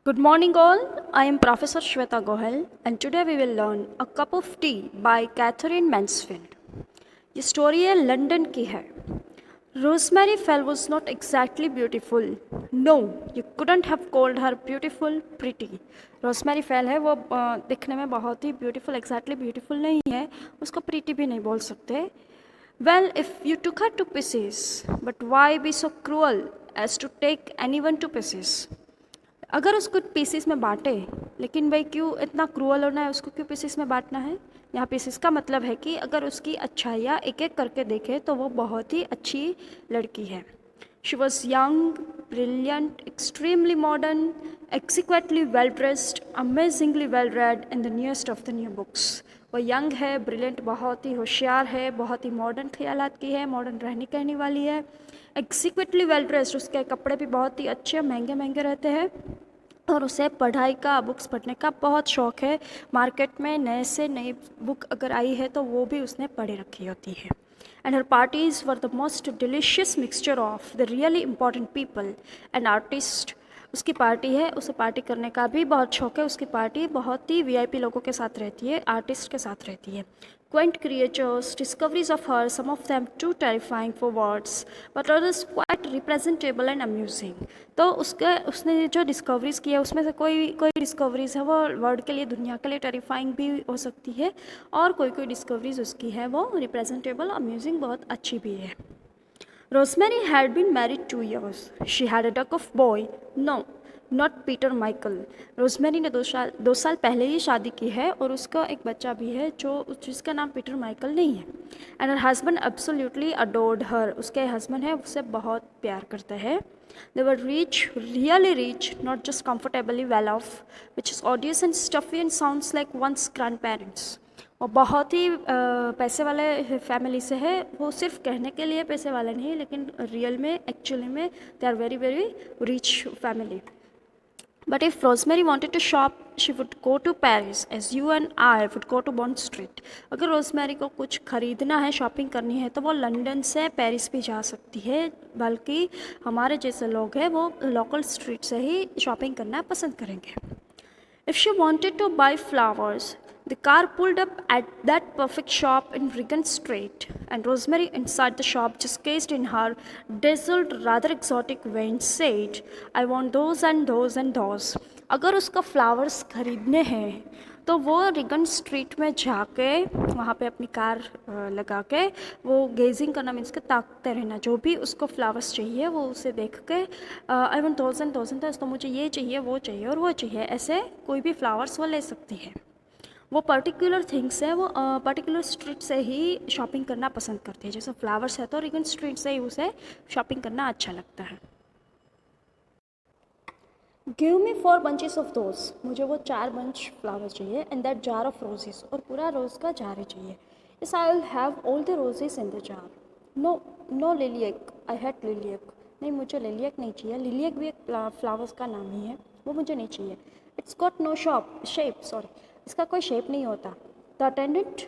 Good morning, all. I am Professor Shweta Gohel, and today we will learn A Cup of Tea by Catherine Mansfield. ये story है London की है. Rosemary Fell was not exactly beautiful. No, you couldn't have called her beautiful, pretty. Rosemary Fell है वो दिखने में बहुत ही beautiful, exactly beautiful नहीं है, उसको pretty भी नहीं बोल सकते. Well, if you took her to pieces, but why be so cruel as to take anyone to pieces? अगर उसको पीसीस में बांटे, लेकिन भाई क्यों इतना क्रूअल होना है, उसको क्यों पीसीस में बांटना है. यहाँ पीसीस का मतलब है कि अगर उसकी अच्छाइयाँ एक एक करके देखे तो वो बहुत ही अच्छी लड़की है. She was young, brilliant, extremely modern, exquisitely well dressed, amazingly well read in the newest of the new books. वो यंग है, ब्रिलियंट, बहुत ही होशियार है, बहुत ही मॉडर्न ख्यालात की है, मॉडर्न रहने कहने वाली है. एक्सिक्वेटली वेल ड्रेस्ड, उसके कपड़े भी बहुत ही अच्छे महंगे महंगे रहते हैं, और उसे पढ़ाई का, बुक्स पढ़ने का बहुत शौक़ है. मार्केट में नए से नई बुक अगर आई है तो वो भी उसने पढ़े रखी होती है. And her parties were the most delicious mixture of the really important people and artist. उसकी पार्टी है, उसे पार्टी करने का भी बहुत शौक़ है. उसकी पार्टी बहुत ही वीआईपी लोगों के साथ रहती है, आर्टिस्ट के साथ रहती है. Quaint creatures, discoveries of her, some of them too terrifying for words, but others quite representable and amusing. तो उसने जो डिस्कवरीज़ की है उसमें से कोई कोई डिस्कवरीज़ है वो वर्ड के लिए, दुनिया के लिए टेरिफाइंग भी हो सकती है, और कोई कोई डिस्कवरीज़ उसकी है वो रिप्रेजेंटेबल, अम्यूजिंग, बहुत अच्छी भी है. Rosemary had been married 2 years. She had a duck of boy. No, not Peter Michael. Rosemary ने 2 साल पहले ही शादी की है और उसका एक बच्चा भी है जिसका नाम पीटर माइकल नहीं है. And her husband absolutely adored her. उसके हस्बैंड है उससे बहुत प्यार करते हैं. They were rich, really rich, not just comfortably well off, which is odious and stuffy and sounds like one's grandparents. वो बहुत ही पैसे वाले फैमिली से है. वो सिर्फ कहने के लिए पैसे वाले नहीं, लेकिन रियल में, एक्चुअली में they are very very rich family. But if Rosemary wanted to shop, she would go to Paris, as you and I would go to Bond Street. अगर रोजमेरी को कुछ ख़रीदना है, शॉपिंग करनी है, तो वो लंदन से पेरिस भी जा सकती है, बल्कि हमारे जैसे लोग हैं वो लोकल स्ट्रीट से ही शॉपिंग करना पसंद करेंगे. If she wanted to buy flowers, the car pulled up at that perfect shop in Regent Street, and Rosemary inside the shop just gazed in her dazzled, rather exotic way and said, I want those and those and those. अगर उसका flowers खरीदने हैं तो वो Reagan street में जाके वहाँ पे अपनी कार लगा के वो गेजिंग करना, मीन्स के ताकते रहना, जो भी उसको फ्लावर्स चाहिए वो उसे देख के आई वांट थाउजेंड थाउजेंड, तो मुझे ये चाहिए, वो चाहिए और वो चाहिए, ऐसे कोई भी फ्लावर्स वो ले सकती है. वो पर्टिकुलर थिंग्स है, वो पर्टिकुलर स्ट्रीट से ही शॉपिंग करना पसंद करती है. जैसे फ्लावर्स है तो रिगन स्ट्रीट से ही उसे शॉपिंग करना अच्छा लगता है. Give me 4 bunches of those. मुझे वो 4 bunch फ्लावर्स चाहिए. And that jar of roses, और पूरा रोज़ का जार ही चाहिए. Yes, I will have all the roses in the jar. No no lilac, I hate lilac. नहीं, मुझे लिलियक नहीं चाहिए. लिलियक भी एक फ्लावर्स का नाम ही है, वो मुझे नहीं चाहिए. It's got no shape, sorry, इसका कोई शेप नहीं होता. The attendant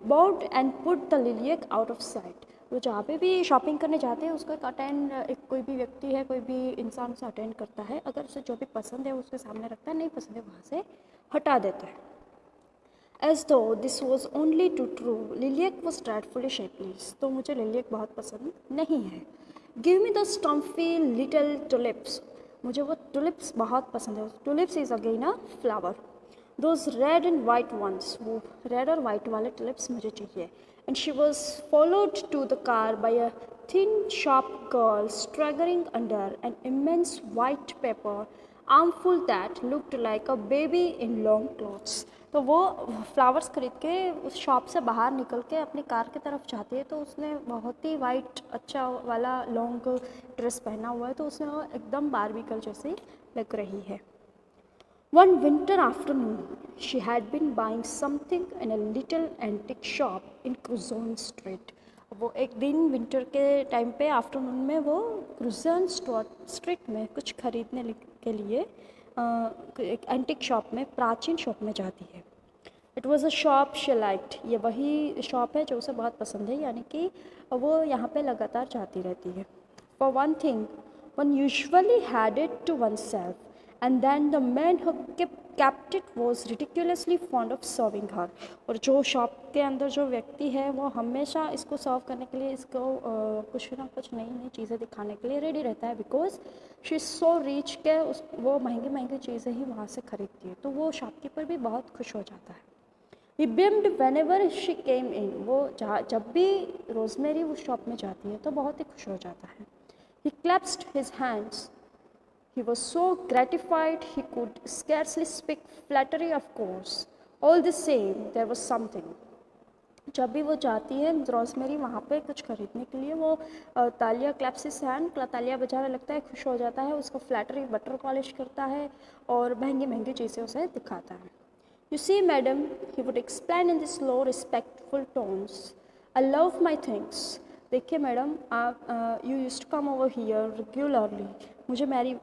bowed and put the lilac out of sight. वो जहाँ पे भी शॉपिंग करने जाते हैं उसको एक कोई भी व्यक्ति है, कोई भी इंसान उसे अटेंड करता है. अगर उसे जो भी पसंद है उसके सामने रखता है, नहीं पसंद है वहाँ से हटा देता है. As though this was only too true, lilac was dreadfully shapeless. तो मुझे लिलियक बहुत पसंद नहीं है. Give me the stumpy little tulips. मुझे वो tulips बहुत पसंद है. Tulips is again a flower. Those red and white ones, वो red और white वाले tulips मुझे चाहिए. And she was followed to the car by a thin, sharp girl staggering under an immense white paper armful that looked like a baby in long clothes. तो वो flowers खरीद के उस shop से बाहर निकल के अपनी कार की तरफ जाती है, तो उसने बहुत ही वाइट अच्छा वाला लॉन्ग ड्रेस पहना हुआ है, तो उसने वो एकदम बारबी गर्ल जैसी लग रही है. One winter afternoon, she had been buying something in a little antique shop in Curzon Street. वो एक दिन विंटर के टाइम पे आफ्टरनून में वो क्रूजन स्ट्रीट में कुछ खरीदने के लिए एक एंटिक शॉप में, प्राचीन शॉप में जाती है. It was a shop she liked. ये वही शॉप है जो उसे बहुत पसंद है, यानी कि वो यहाँ पे लगातार जाती रहती है. For one thing, one usually had it to one self, and then the man who kept it was ridiculously fond of serving her. और जो शॉप के अंदर जो व्यक्ति है वो हमेशा इसको सर्व करने के लिए इसको कुछ ना कुछ नई नई चीज़ें दिखाने के लिए रेडी रहता है, because she is so rich के वो महंगी महंगी चीज़ें ही वहाँ से खरीदती है। तो वो शॉपकीपर भी बहुत खुश हो जाता है। He beamed whenever she came in. वो जब भी रोजमेरी उस शॉप में जाती है तो बहुत ही खुश हो जाता है। He clasped his hands. He was so gratified he could scarcely speak flattery, of course. All the same, there was something. जब भी वो जाती है रोजमेरी वहाँ पे कुछ खरीदने के लिए, वो तालिया क्लैप्स हैंड, तालिया बजाने लगता है, खुश हो जाता है, उसको फ्लैटरी बटर पॉलिश करता है और महंगी महंगी चीज़ें उसे दिखाता है। You see, madam, he would explain in this low, respectful tones. I love my things. देखिए मैडम, आप you use to come over here regularly. मुझे मेरी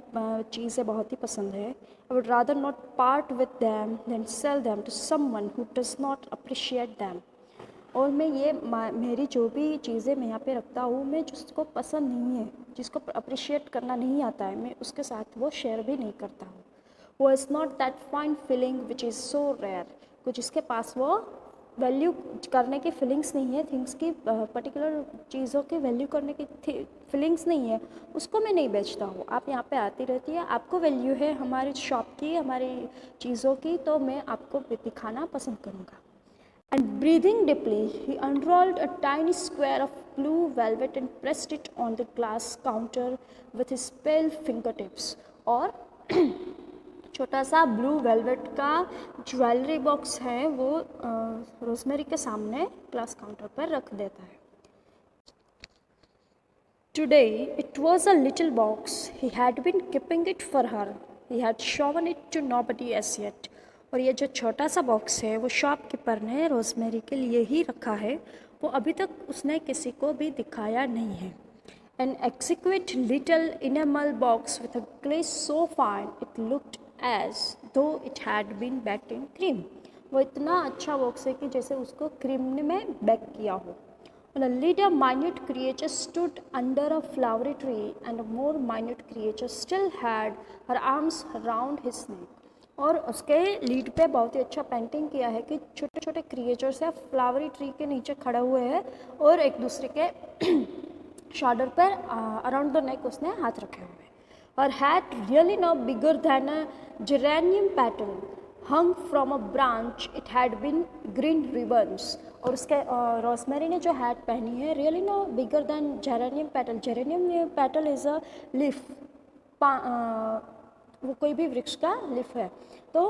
चीज़ें बहुत ही पसंद है। I would rather not part with them than sell them to someone who does not appreciate them. और मैं ये मेरी जो भी चीज़ें मैं यहाँ पे रखता हूँ, मैं जिसको पसंद नहीं है, जिसको अप्रिशिएट करना नहीं आता है, मैं उसके साथ वो शेयर भी नहीं करता हूँ। Was not that fine feeling which is so rare. कुछ जिसके पास वो वैल्यू करने की फीलिंग्स नहीं है, थिंग्स की पर्टिकुलर चीज़ों की वैल्यू करने की फीलिंग्स नहीं है, उसको मैं नहीं बेचता हूँ। आप यहाँ पे आती रहती है, आपको वैल्यू है हमारी शॉप की, हमारी चीज़ों की, तो मैं आपको दिखाना पसंद करूँगा। And breathing deeply, he unrolled a tiny square of blue velvet and pressed it on the glass counter with his pale fingertips. और छोटा सा ब्लू वेलवेट का ज्वेलरी बॉक्स है वो रोजमेरी के सामने ग्लास काउंटर पर रख देता है। Today it was a little box, he had been keeping it for her, he had shown it to nobody as yet. और ये जो छोटा सा बॉक्स है वो शॉपकीपर ने रोजमेरी के लिए ही रखा है, वो अभी तक उसने किसी को भी दिखाया नहीं है। An exquisite little enamel box with a glaze so fine it looked as though it had been baked in cream. वो इतना अच्छा बॉक्स है कि जैसे उसको क्रीम में बेक किया हो। On a little minute creature stood under a flowery tree and a more minute creature still had her arms round his neck. और उसके लीड पे बहुत ही अच्छा पेंटिंग किया है कि छोटे छोटे क्रिएचर्स है फ्लावरी ट्री के नीचे खड़े हुए हैं और एक दूसरे के शोल्डर पर अराउंड द नेक उसने हाथ रखे हुए हैं। और hat really no bigger than a geranium petal hung from a branch, it had been green ribbons. और उसके रोजमेरी ने जो हैट पहनी है really no bigger than geranium petal. Geranium petal is a leaf, वो कोई भी वृक्ष का लीफ है, तो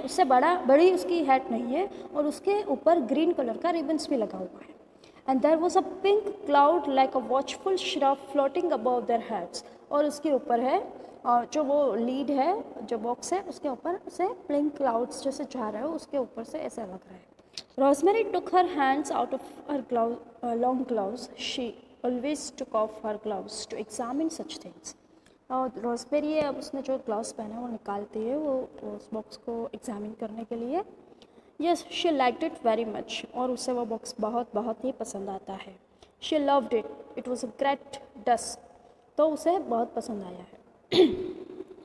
उससे बड़ी उसकी हैट नहीं है और उसके ऊपर ग्रीन कलर का रिबन्स भी लगा हुआ है। And there was a pink cloud like a watchful shrub floating above their heads. और उसके ऊपर है जो वो लीड है, जो बॉक्स है, उसके ऊपर से पिंक क्लाउड्स जैसे जा रहा है, उसके ऊपर से ऐसा लग रहा है। Rosemary took her hands out of her long gloves. She always took off her gloves to examine such things. और रोजमेरी अब उसने जो ग्लव्स पहने वो निकालती है वो उस बॉक्स को एग्जामिन करने के लिए। Yes, she liked it very much, और उसे वो बॉक्स बहुत ही पसंद आता है। She loved it, it was a great dust, तो उसे बहुत पसंद आया है।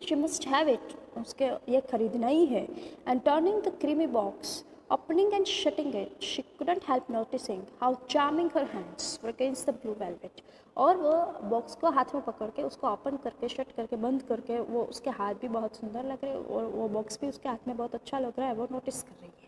शी मस्ट हैव इट, उसके ये खरीदना ही है। And turning the creamy box, opening and shutting it, she couldn't help noticing how charming her hands were against the blue velvet. और वो बॉक्स को हाथ में पकड़ के उसको ओपन करके शट करके बंद करके वो उसके हाथ भी बहुत सुंदर लग रहे हैं और वो बॉक्स भी उसके हाथ में बहुत अच्छा लग रहा है, वो नोटिस कर रही है।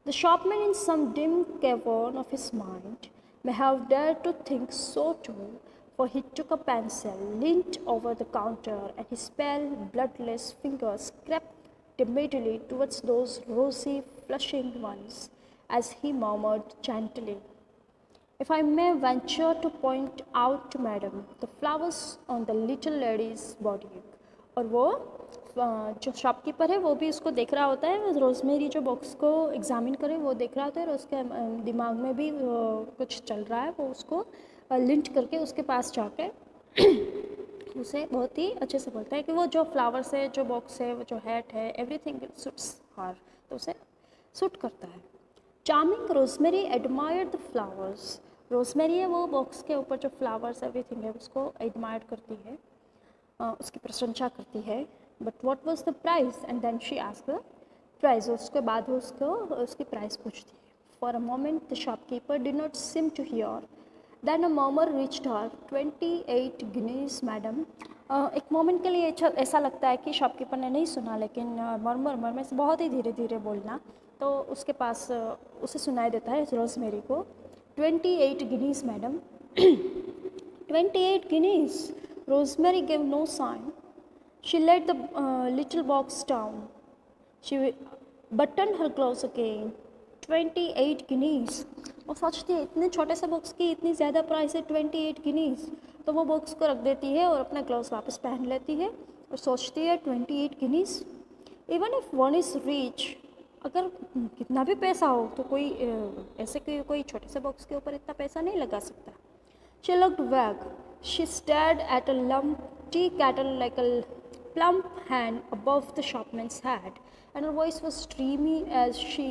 The shopman, in some dim cavern of his mind, may have dared to think so too, for he took a pencil, leaned over the counter, and his pale, bloodless fingers crept timidly towards those rosy, flushing ones, as he murmured gently, "If I may venture to point out, madam, the flowers on the little lady's body." और वो जो shopkeeper है वो भी उसको देख रहा होता है, रोजमेरी जो बॉक्स को एग्जामिन करे वो देख रहा होता है और उसके दिमाग में भी कुछ चल रहा है। वो उसको लिंट करके उसके पास जाके उसे बहुत ही अच्छे से बोलता है कि वो जो फ्लावर्स है, जो बॉक्स है, वो जो हैट है, एवरीथिंग सूट्स हर, तो उसे सूट करता है। Charming rosemary admired the flowers, rosemary है वो बॉक्स के ऊपर जो फ्लावर्स एवरीथिंग है उसको एडमायर करती है, उसकी प्रशंसा करती है। But what was the price, and then she asked the price. उसके बाद वो उसकी प्राइस पूछती है। For a moment the shopkeeper did not seem to hear, then a murmur reached her, 28 guineas madam. एक मोमेंट के लिए ऐसा लगता है कि शॉपकीपर ने नहीं सुना, लेकिन मर्मर से बहुत ही धीरे धीरे बोलना, तो उसके पास उसे सुनाई देता है रोजमेरी को, 28 guineas madam. 28 guineas। Rosemary gave no sign. She let the little box down. She buttoned her gloves again. 28 guineas। वो सोचती है इतने छोटे से बॉक्स की इतनी ज़्यादा प्राइस है, 28 guineas। तो वो बॉक्स को रख देती है और अपना ग्लव्स वापस पहन लेती है और सोचती है 28 guineas। Even if one is rich, अगर कितना भी पैसा हो तो कोई ऐसे कोई छोटे से बॉक्स के ऊपर इतना पैसा नहीं लगा सकता। She looked vague. She stared at a lump tea kettle like a plump hand above the shopman's head, and her voice was dreamy as she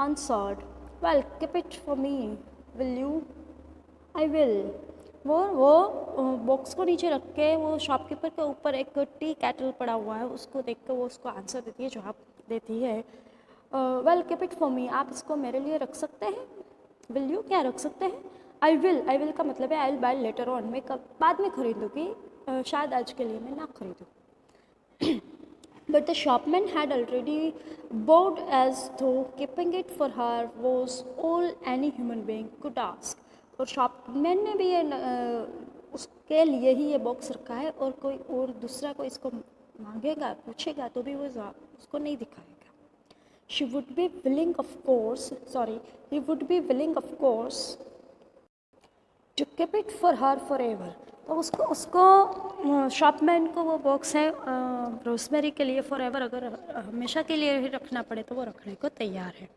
answered, "Well, keep it for me, will you?" "I will." वो box को नीचे रख के वो shopkeeper के ऊपर एक T cattle पड़ा हुआ है, उसको देख कर वो उसको आंसर देती है, जवाब देती है, "well keep it for me." आप इसको मेरे लिए रख सकते हैं। विल यू, क्या रख सकते हैं? आई विल का मतलब है I will by later on, मैं कब बाद में खरीदूँगी, शायद आज के लिए मैं ना खरीदूँ। But the shopman had already bowed as though keeping it for her was all any human being could ask। और शॉपमैन ने भी ये उसके लिए ही ये बॉक्स रखा है, और कोई और दूसरा कोई इसको मांगेगा, पूछेगा तो भी वो उसको नहीं दिखाएगा। She would be willing, of course, sorry, he would be willing, of course, to keep it for her forever। तो उसको शॉपमैन को वो बॉक्स है रोजमेरी के लिए फॉरएवर, अगर हमेशा के लिए ही रखना पड़े तो वो रखने को तैयार है।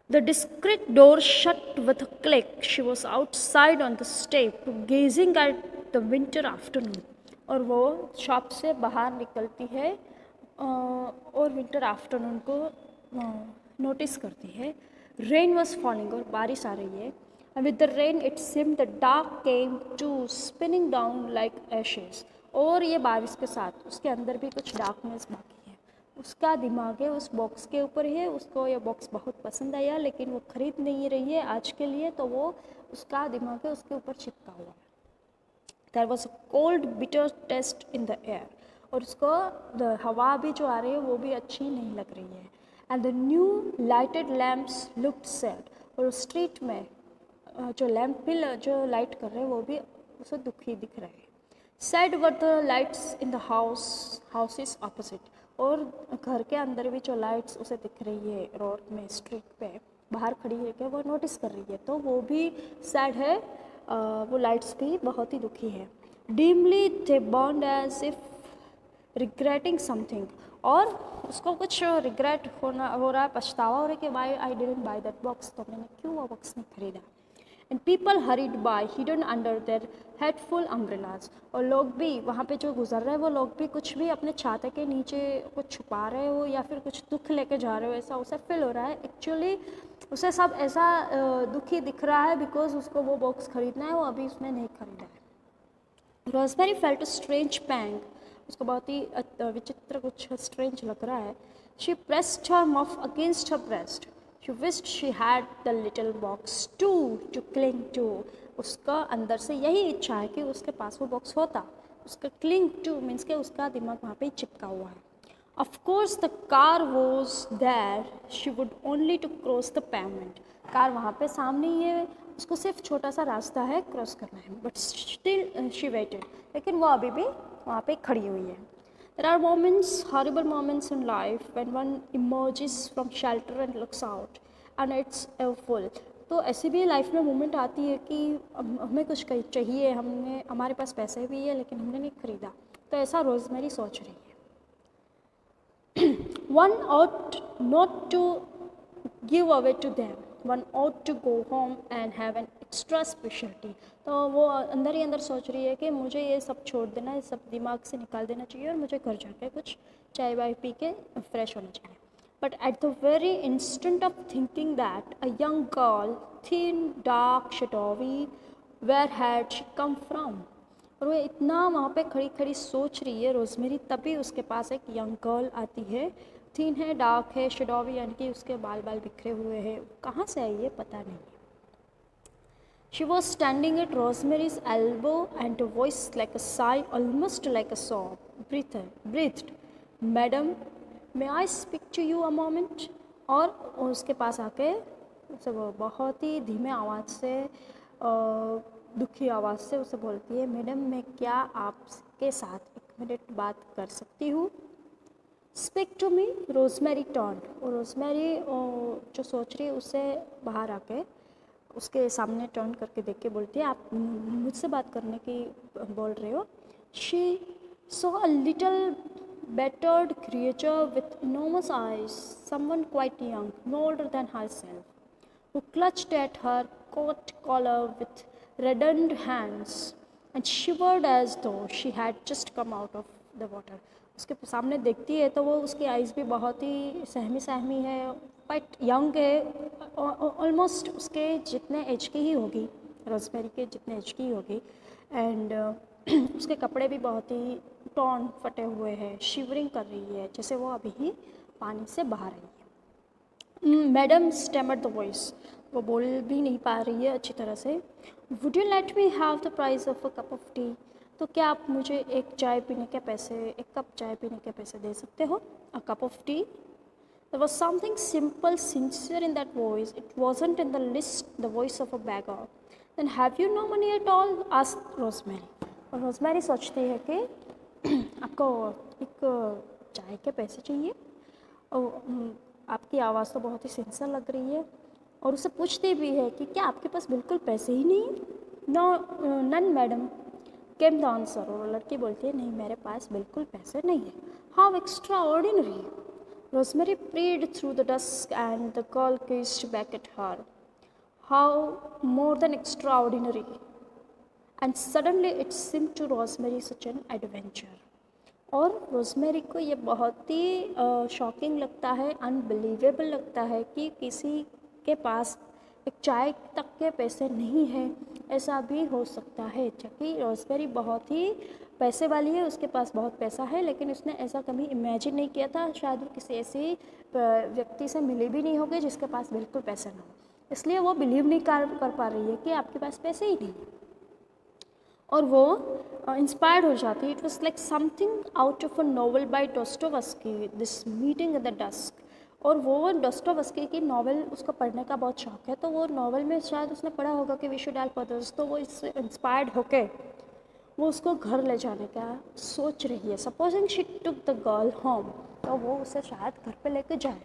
The discreet door shut with a click. She was outside on the step, gazing at the winter afternoon। और वो शॉप से बाहर निकलती है और विंटर आफ्टरनून को नोटिस करती है। रेन वॉज फॉलिंग, और बारिश आ रही है। With the rain it seemed the dark came to spinning down like ashes। और ये बारिश के साथ उसके अंदर भी कुछ डार्कनेस बाकी है। उसका दिमाग है उस बॉक्स के ऊपर है, उसको ये बॉक्स बहुत पसंद आया, लेकिन वो खरीद नहीं रही है आज के लिए, तो वो उसका दिमाग है उसके ऊपर चिपका हुआ है। There was a cold bitter taste in the air। और उसको हवा भी जो आ रही है वो भी अच्छी नहीं लग रही है। And the new lighted lamps looked sad। और स्ट्रीट में जो लैम्प भी जो लाइट कर रहे हैं वो भी उसे दुखी दिख रहे हैं। Sad were the lights in the houses opposite। और घर के अंदर भी जो लाइट्स उसे दिख रही है रोड में, स्ट्रीट पे बाहर खड़ी है क्या, वो नोटिस कर रही है, तो वो भी सैड है, वो लाइट्स भी बहुत ही दुखी है। Dimly they burned as if regretting something। और उसको कुछ रिग्रेट हो रहा है, पछतावा हो रहा है कि why I didn't buy that box, तो मैंने क्यों वो बॉक्स नहीं खरीदा। And people hurried by hidden under their headful umbrellas. और लोग भी वहाँ पे जो गुजर रहे हैं वो लोग भी कुछ भी अपने छाते के नीचे कुछ छुपा रहे हो या फिर कुछ दुख लेके जा रहे हो, ऐसा उसे फील हो रहा है। एक्चुअली उसे सब ऐसा दुखी दिख रहा है बिकॉज उसको वो बॉक्स खरीदना है, वो अभी उसने नहीं खरीदा है। Rosemary felt a strange pang. उसको बहुत ही विचित्र कुछ स्ट्रेंज लग रहा है। She pressed her muff against her breast. She wished she had the little box to cling to. उसका अंदर से यही इच्छा है कि उसके पास वो बॉक्स होता। उसका क्लिंग टू मीन्स के उसका दिमाग वहाँ पे चिपका हुआ है। Of course the car was there, she would only to cross the pavement। Car वहाँ पे सामने ही है, उसको सिर्फ छोटा सा रास्ता है क्रॉस करना है। बट स्टिल शी वेटेड, लेकिन वो अभी भी वहाँ पे खड़ी हुई है। There are moments, horrible moments in life when one emerges from shelter and looks out and it's awful। तो ऐसी भी लाइफ में मोमेंट आती है कि हमें कुछ चाहिए, हमारे पास पैसे भी है लेकिन हमने नहीं खरीदा, तो ऐसा रोजमेरी सोच रही है। One ought not to give away to them, one ought to go home and have an extra specialty। तो वो अंदर ही अंदर सोच रही है कि मुझे ये सब छोड़ देना, ये सब दिमाग से निकाल देना चाहिए और मुझे घर जाके कुछ चाय वाय पी के फ्रेश होना चाहिए। But at the very instant of thinking that, a young girl, thin, dark, shadowy, where had she come from? और वो इतना वहाँ पे खड़ी खड़ी सोच रही है रोज़मेरी, तभी उसके पास एक यंग गर्ल आती है। थीन है, डार्क है, शेडोवी, यानी कि उसके बाल बाल बिखरे हुए हैं। कहाँ से आई है पता नहीं। She was standing at Rosemary's elbow, and a voice like a sigh, almost like a sob, breathed, "Madam, may I speak to you a moment?" और उसके पास आके उसे वो बहुत ही धीमे आवाज़ से, दुखी आवाज़ से उसे बोलती है, मैडम मैं क्या आपके साथ 1 मिनट बात कर सकती हूँ? Speak to me, Rosemary taunt. और रोजमेरी जो सोच रही है उससे बाहर आके उसके सामने टर्न करके देख के बोलती है, आप मुझसे बात करने की बोल रहे हो? She saw a little battered creature with enormous eyes, someone quite young, no older than herself, who clutched at her coat collar with reddened hands and shivered as though she had just come out of the water. उसके सामने देखती है तो वो उसकी eyes भी बहुत ही सहमी सहमी है, क्वाइट यंग है, ऑलमोस्ट उसके जितने एज की ही होगी, रोजमेरी के जितने एज की ही होगी। एंड उसके कपड़े भी बहुत ही टॉर्न फटे हुए हैं, शिवरिंग कर रही है जैसे वो अभी ही पानी से बाहर आई है। मैडम स्टेमर्ड द वॉइस, वो बोल भी नहीं पा रही है अच्छी तरह से। Would you let me have the price of a cup of T? तो क्या आप मुझे एक चाय पीने के पैसे, एक कप चाय पीने के पैसे दे सकते हो? A cup of T? There was something simple, sincere in that voice. It wasn't in the least the voice of a beggar. Then have you no money at all? Asked Rosemary. और rosemary सोचती है कि आपको एक चाय के पैसे चाहिए, और आपकी आवाज़ तो बहुत ही सिंसियर लग रही है। और उससे पूछती भी है कि क्या आपके पास बिल्कुल पैसे ही नहीं? No, none madam, came the answer. और लड़की बोलती है, नहीं मेरे पास बिल्कुल पैसे नहीं है। How extra ordinary. Rosemary peered through the dusk and the girl gazed back at her. How more than extraordinary. And suddenly it seemed to Rosemary such an adventure. और रोज़मेरी को ये बहुत ही शॉकिंग लगता है, अनबिलीवेबल लगता है कि किसी के पास एक चाय तक के पैसे नहीं हैं। ऐसा भी हो सकता है, जबकि रोज़मेरी बहुत ही पैसे वाली है, उसके पास बहुत पैसा है, लेकिन उसने ऐसा कभी इमेजिन नहीं किया था। शायद वो किसी ऐसी व्यक्ति से मिली भी नहीं होगी जिसके पास बिल्कुल पैसा ना हो, इसलिए वो बिलीव नहीं कर पा रही है कि आपके पास पैसे ही नहीं। और वो इंस्पायर्ड हो जाती है। It was like something out of a novel by Dostoevsky, this meeting in the dusk. और वो डोस्टोवस्की की नॉवल उसको पढ़ने का बहुत शौक है, तो वो नॉवल में शायद उसने पढ़ा होगा कि वी शुड हेल्प अदर्स, तो वो इससे इंस्पायर्ड होके वो उसको घर ले जाने का सोच रही है। Supposing she took the girl home, तो वो उसे शायद घर पे लेके जाए।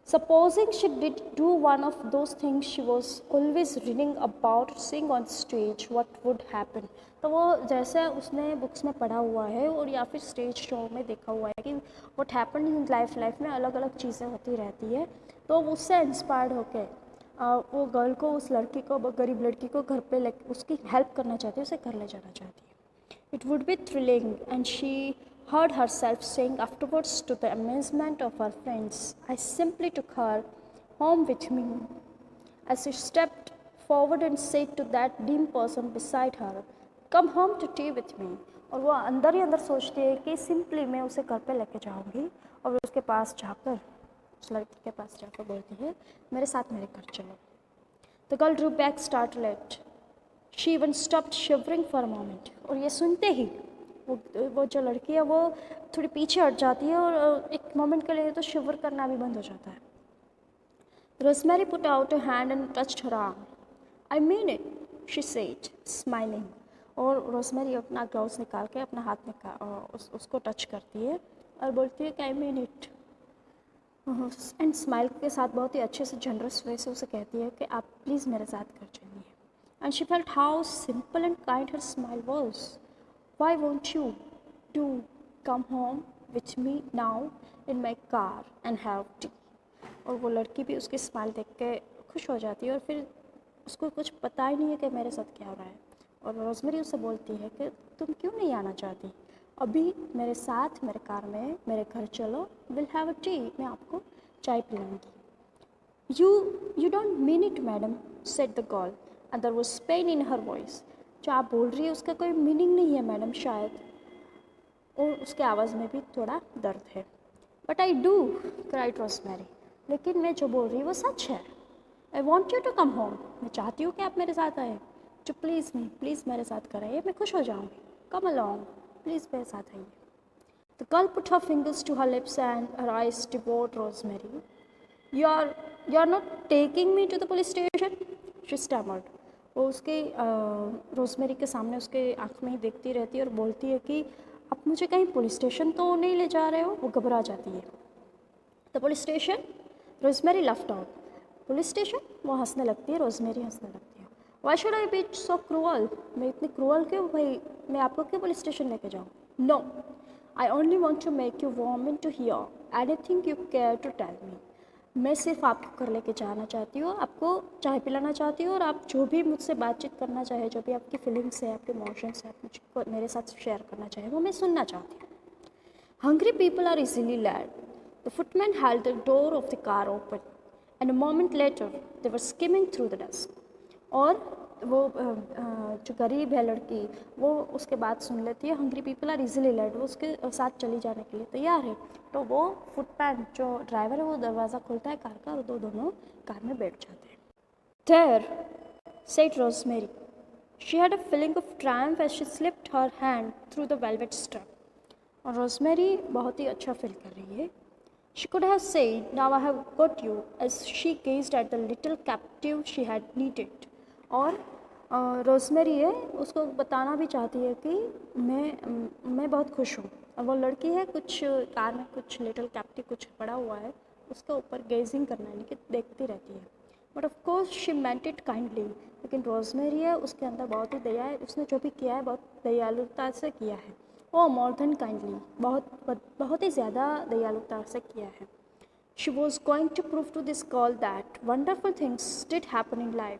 Supposing she did do one of those things she was always reading about seeing on stage, what would happen? तो वो जैसे उसने बुक्स में पढ़ा हुआ है और या फिर स्टेज शो में देखा हुआ है कि what happened in लाइफ में अलग अलग चीज़ें होती रहती है, तो उससे इंस्पायर्ड होके वो गर्ल को, उस लड़की को, गरीब लड़की को घर पे ले उसकी हेल्प करना चाहती है, उसे घर ले जाना चाहती है। It would be thrilling, and she heard herself saying afterwards to the amazement of her friends, I simply took her home with me. As she stepped forward and said to that dim person beside her, come home to tea with me. और वो अंदर ही अंदर सोचती है कि simply मैं उसे घर पे लेके जाऊंगी, और उसके पास जाकर, उस लड़की के पास जाकर बोलती है, मेरे साथ मेरे घर चलो। The girl drew back startled. She even stopped shivering for a moment. और ये सुनते ही वो जो लड़की है वो थोड़ी पीछे हट जाती है, और एक मोमेंट के लिए तो शिवर करना भी बंद हो जाता है। Rosemary put out her hand and touched her arm. I mean it, she said, smiling. और रोजमेरी अपना ग्लव्स निकाल के अपना हाथ उसको टच करती है और बोलती है कि I mean it. And smile के साथ बहुत ही अच्छे से जनरस वे से उसे कहती है कि आप प्लीज़ मेरे साथ घर चलिए। And she felt how simple and kind her smile was. Why won't you do come home with me now in my car and have tea? और वो लड़की भी उसकी स्माइल देख के खुश हो जाती है, और फिर उसको कुछ पता ही नहीं है कि मेरे साथ क्या हो रहा है। और रोजमेरी उससे बोलती है कि तुम क्यों नहीं आना चाहती, अभी मेरे साथ मेरे कार में मेरे घर चलो, विल हैव अ टी, मैं आपको चाय पिलाऊंगी। You don't mean it, madam, said the girl, and there was pain in her voice. जो आप बोल रही है उसका कोई मीनिंग नहीं है मैडम शायद। और उसके आवाज़ में भी थोड़ा दर्द है। But I do, cried Rosemary, लेकिन मैं जो बोल रही हूँ वो सच है। I want you to come home, मैं चाहती हूँ कि आप मेरे साथ आए। जो प्लीज़ मेरे साथ कराइए, मैं खुश हो जाऊँगी। कम अलॉन्ग, प्लीज़ मेरे साथ आइए। The girl put her fingers to her lips and her eyes devoured Rosemary. You are not taking me to the police station? She stammered. वो उसके रोजमेरी के सामने उसके आँख में ही देखती रहती है और बोलती है कि आप मुझे कहीं पुलिस स्टेशन तो नहीं ले जा रहे हो। वो घबरा जाती है। The police station? Rosemary laughed out. Police station? वो हंसने लगती है, रोजमेरी हंसने लगती है। Why should I be so cruel? मैं इतनी क्रूअल क्यों भाई? मैं आपको क्यों पुलिस स्टेशन लेके जाऊँ? No. I only want to make you warm to hear anything you care to tell me. मैं सिर्फ आपको घर लेके जाना चाहती हूँ, आपको चाय पिलाना चाहती हूँ और आप जो भी मुझसे बातचीत करना चाहे, जो भी आपकी फीलिंग्स है, आपके इमोशंस है, आप मुझको मेरे साथ शेयर करना चाहे, वो मैं सुनना चाहती हूँ। Hungry people are easily led. The footman held the door of the car open, and a moment later they were skimming through the dusk. और वो जो गरीब है लड़की, वो उसके बात सुन लेती है। Hungry people are easily led, वो उसके साथ चली जाने के लिए तैयार है। तो वो फुटपैथ जो ड्राइवर है वो दरवाज़ा खोलता है कार का और दोनों कार में बैठ जाते हैं। There, said Rosemary. She had a feeling of triumph as she slipped her hand through the velvet strap. और रोजमेरी बहुत ही अच्छा फील कर रही है। She could have said, "Now I have got you," as she gazed at the little captive she had needed. और rosemary है उसको बताना भी चाहती है कि मैं बहुत खुश हूँ। और वो लड़की है कुछ कार में कुछ लिटिल कैप्टिव कुछ पड़ा हुआ है, उसके ऊपर गेजिंग करना यानी कि देखती रहती है। But of course she meant it kindly, लेकिन रोजमेरी है उसके अंदर बहुत ही दया है। उसने जो भी किया है बहुत दयालुता से किया है। वो मोर देन काइंडली, बहुत ही ज़्यादा दयालुता से किया है। She was going to prove to this girl that wonderful things did happen in life,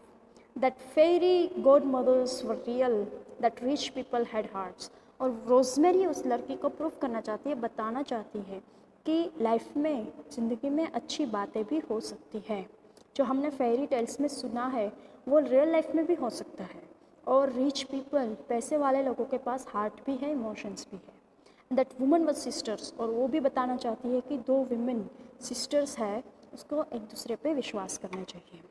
that fairy godmothers were real, that rich people had hearts. और रोजमेरी उस लड़की को प्रूव करना चाहती है, बताना चाहती है कि लाइफ में, ज़िंदगी में अच्छी बातें भी हो सकती है। जो हमने फेरी टेल्स में सुना है वो रियल लाइफ में भी हो सकता है। और रिच पीपल, पैसे वाले लोगों के पास हार्ट भी है, इमोशंस भी है। दैट वुमन वॉज सिस्टर्स, और वो भी बताना चाहती है कि दो विमेन सिस्टर्स है, उसको एक दूसरे पे विश्वास करना चाहिए।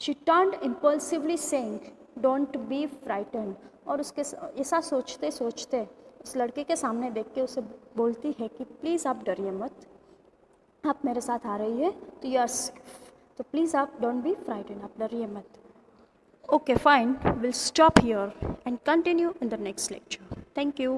She turned impulsively saying, don't be frighten, और उसके ऐसा सोचते सोचते उस लड़के के सामने देख के उसे बोलती है कि प्लीज़ आप डरिए मत, आप मेरे साथ आ रही है तो यू आर सेफ, तो प्लीज़ आप डोंट बी फ्राइटन, आप डरिए मत। Okay, fine. We'll stop here and continue in the next lecture. Thank you.